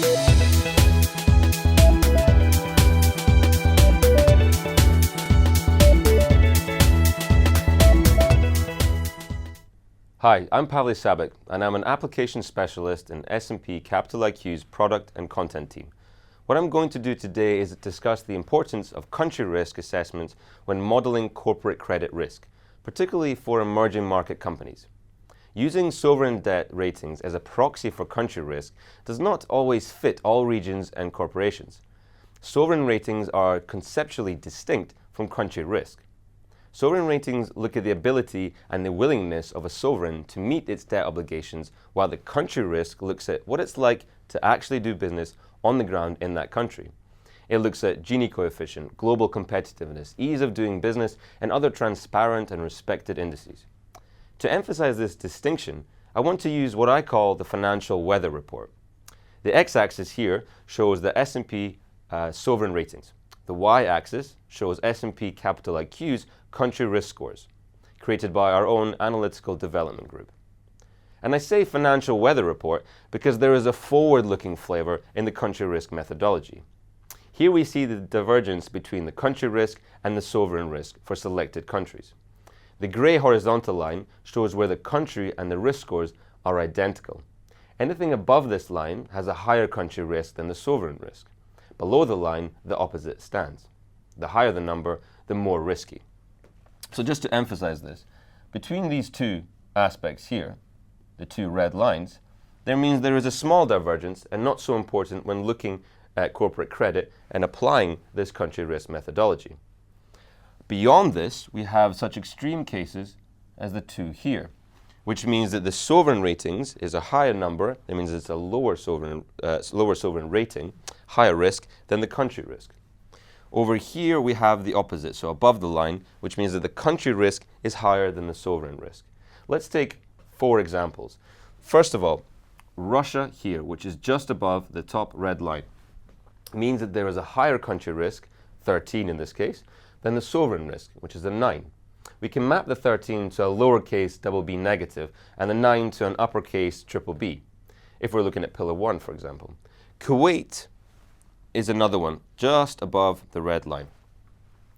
Hi, I'm Pavle Sabic, and I'm an application specialist in S&P Capital IQ's product and content team. What I'm going to do today is discuss the importance of country risk assessments when modeling corporate credit risk, particularly for emerging market companies. Using sovereign debt ratings as a proxy for country risk does not always fit all regions and corporations. Sovereign ratings are conceptually distinct from country risk. Sovereign ratings look at the ability and the willingness of a sovereign to meet its debt obligations, while the country risk looks at what it's like to actually do business on the ground in that country. It looks at Gini coefficient, global competitiveness, ease of doing business, and other transparent and respected indices. To emphasize this distinction, I want to use what I call the financial weather report. The x-axis here shows the S&P sovereign ratings. The y-axis shows S&P Capital IQ's country risk scores, created by our own analytical development group. And I say financial weather report because there is a forward-looking flavor in the country risk methodology. Here we see the divergence between the country risk and the sovereign risk for selected countries. The grey horizontal line shows where the country and the risk scores are identical. Anything above this line has a higher country risk than the sovereign risk. Below the line, the opposite stands. The higher the number, the more risky. So just to emphasize this, between these two aspects here, the two red lines, there means there is a small divergence and not so important when looking at corporate credit and applying this country risk methodology. Beyond this, we have such extreme cases as the two here, which means that the sovereign ratings is a higher number. That means it's a lower sovereign rating, higher risk than the country risk. Over here, we have the opposite, so above the line, which means that the country risk is higher than the sovereign risk. Let's take 4 examples. First of all, Russia here, which is just above the top red line, means that there is a higher country risk, 13 in this case, than the sovereign risk, which is a 9. We can map the 13 to a lowercase B negative and the 9 to an uppercase B, if we're looking at pillar 1, for example. Kuwait is another one, just above the red line.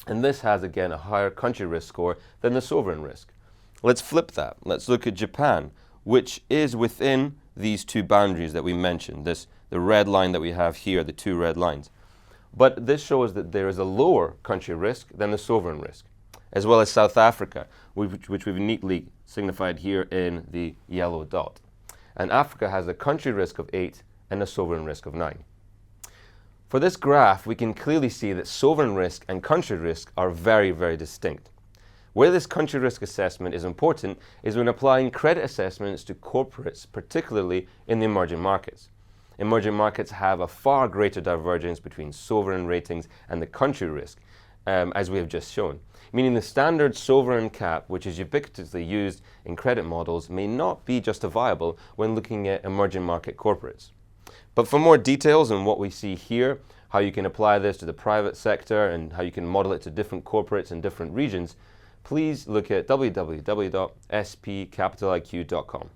And this has, again, a higher country risk score than the sovereign risk. Let's flip that. Let's look at Japan, which is within these two boundaries that we mentioned, the red line that we have here, the two red lines. But this shows that there is a lower country risk than the sovereign risk, as well as South Africa, which we've neatly signified here in the yellow dot. And Africa has a country risk of 8 and a sovereign risk of 9. For this graph, we can clearly see that sovereign risk and country risk are very, very distinct. Where this country risk assessment is important is when applying credit assessments to corporates, particularly in the emerging markets. Emerging markets have a far greater divergence between sovereign ratings and the country risk, as we have just shown, meaning the standard sovereign cap, which is ubiquitously used in credit models, may not be justifiable when looking at emerging market corporates. But for more details on what we see here, how you can apply this to the private sector and how you can model it to different corporates in different regions, please look at www.spcapitaliq.com.